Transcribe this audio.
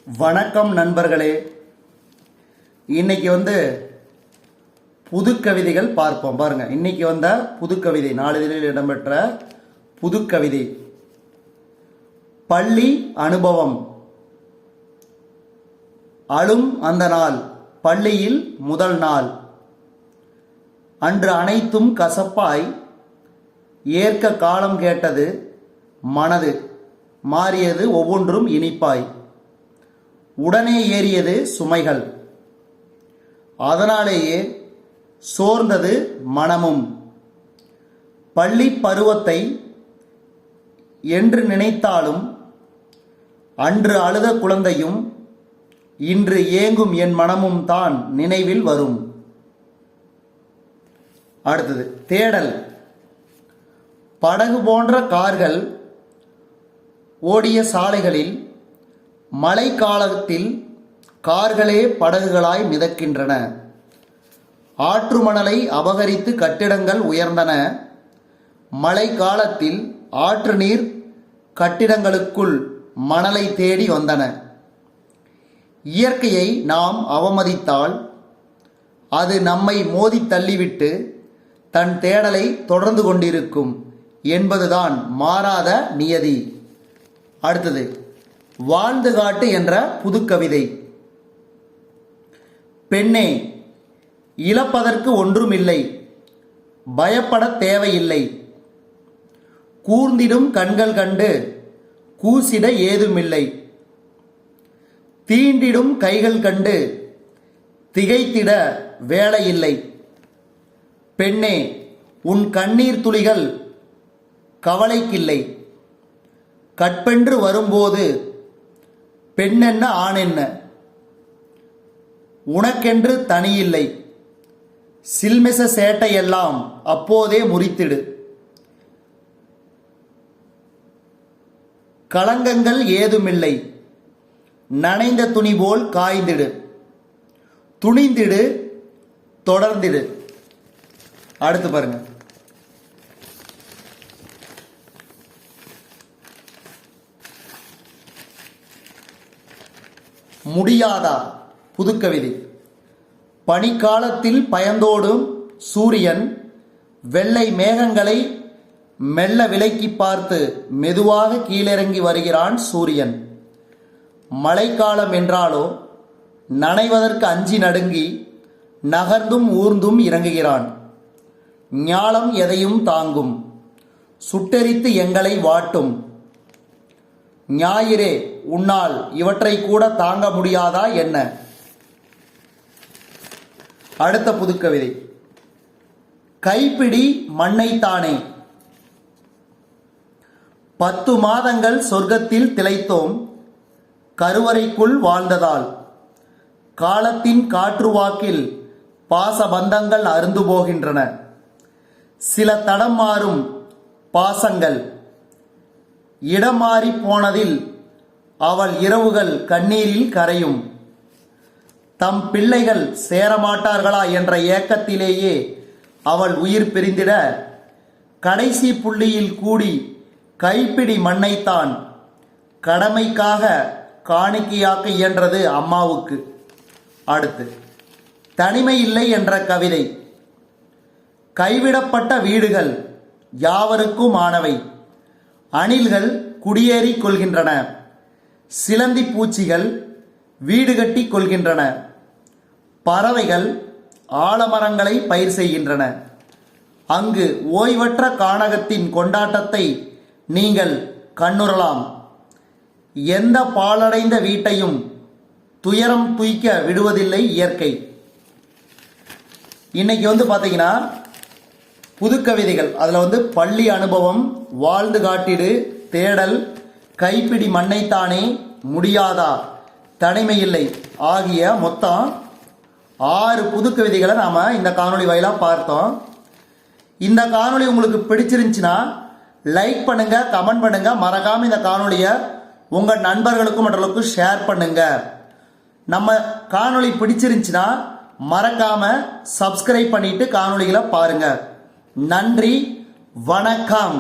வணக்கம் நண்பர்களே. இன்னைக்கு புது கவிதைகள் பார்ப்போம். பாருங்க, இன்னைக்கு வந்த புது கவிதை, நாளிதழில் இடம்பெற்ற புது கவிதை. பள்ளி அனுபவம். அழும் அந்த நாள், பள்ளியில் முதல் நாள். அன்று அனைத்தும் கசப்பாய், ஏற்க காலம் கேட்டது மனது, மாறியது ஒவ்வொன்றும் இனிப்பாய். உடனே ஏறியது சுமைகள், அதனாலேயே சோர்ந்தது மனமும். பள்ளி பருவத்தை என்று நினைத்தாலும், அன்று அழுத குழந்தையும் இன்று ஏங்கும் என் மனமும் தான் நினைவில் வரும். அடுத்தது தேடல். படகு போன்ற கார்கள் ஓடிய சாலைகளில் மழை காலத்தில் கார்களே படகுகளாய் மிதக்கின்றன. ஆற்று மணலை அபகரித்து கட்டிடங்கள் உயர்ந்தன. மழை காலத்தில் ஆற்று நீர் கட்டிடங்களுக்குள் மணலை தேடி வந்தன. இயற்கையை நாம் அவமதித்தால் அது நம்மை மோதி தள்ளிவிட்டு தன் தேடலை தொடர்ந்து கொண்டிருக்கும் என்பதுதான் மாறாத நியதி. அடுத்தது வாழ்ந்து காட்டு என்ற புது கவிதை. பெண்ணே, இழப்பதற்கு ஒன்றுமில்லை, பயப்பட தேவையில்லை. கூர்ந்திடும் கண்கள் கண்டு கூசிட ஏதுமில்லை. தீண்டிடும் கைகள் கண்டு திகைத்திட வேலையில்லை. பெண்ணே, உன் கண்ணீர் துளிகள் கவலைக்கில்லை. கற்பென்று வரும்போது பெண்ணென்ன ஆணென்ன, உனக்கென்று தனியில்லை. சில்மிச சேட்டையெல்லாம் அப்போதே முறித்திடு. களங்கங்கள் ஏதுமில்லை, நனைந்த துணி போல் காய்ந்திடு. துணிந்திடு, தொடர்ந்திடு. அடுத்து பாருங்க. முடியாதா புதுக்கவிதை. பனிக்காலத்தில் பயந்தோடும் சூரியன் வெள்ளை மேகங்களை மெல்ல விலக்கி பார்த்து மெதுவாக கீழிறங்கி வருகிறான் சூரியன். மழைக்காலம் என்றாலோ நனைவதற்கு அஞ்சி நடுங்கி நகர்ந்தும் ஊர்ந்தும் இறங்குகிறான். ஞாலம் எதையும் தாங்கும், சுட்டெரித்து எங்களை வாட்டும். ஞாயிறே, உன்னால் இவற்றை கூட தாங்க முடியாதா என்ன? அடுத்த புதுக்கவிதை. கைப்பிடி மண்ணைத்தானே. 10 மாதங்கள் சொர்க்கத்தில் திளைத்தோம், கருவறைக்குள் வாழ்ந்ததால். காலத்தின் காற்றுவாக்கில் பாசபந்தங்கள் அருந்து போகின்றன. சில தடம் மாறும் பாசங்கள் இடம் மாறி போனதில் அவள் இரவுகள் கண்ணீரில் கரையும். தம் பிள்ளைகள் சேரமாட்டார்களா என்ற ஏக்கத்திலேயே அவள் உயிர் பிரிந்திட, கடைசி புள்ளியில் கூடி கைப்பிடி மண்ணைத்தான் கடமைக்காக காணிக்கையாக்க இயன்றது அம்மாவுக்கு. அடுத்து தனிமை இல்லை என்ற கவிதை. கைவிடப்பட்ட வீடுகள் யாவருக்கும் ஆனவை. அணில்கள் குடியேறி கொள்கின்றன. சிலந்தி பூச்சிகள் வீடு கட்டி கொள்கின்றன. பறவைகள் ஆலமரங்களை பயிர் செய்கின்றன. அங்கு ஓய்வற்ற கானகத்தின் கொண்டாட்டத்தை நீங்கள் கண்ணுறலாம். எந்த பாழடைந்த வீட்டையும் துயரம் துய்க்க விடுவதில்லை இயற்கை. இன்னைக்கு பார்த்தீங்கன்னா புது கவிதைகள். அதில் பள்ளி அனுபவம், வாழ்ந்து காட்டிடு, தேடல், கைப்பிடி மண்ணைத்தானே, முடியாதா, தனிமையில்லை ஆகிய மொத்தம் 6 புது கவிதைகளை நாம் இந்த காணொளி வாயிலாக பார்த்தோம். இந்த காணொளி உங்களுக்கு பிடிச்சிருந்துச்சுன்னா லைக் பண்ணுங்க, கமெண்ட் பண்ணுங்க. மறக்காம இந்த காணொளியை உங்கள் நண்பர்களுக்கும் மற்றவர்களுக்கும் ஷேர் பண்ணுங்க. நம்ம காணொளி பிடிச்சிருந்துச்சுன்னா மறக்காம சப்ஸ்கிரைப் பண்ணிட்டு காணொளிகளை பாருங்க. நன்றி, வணக்கம்.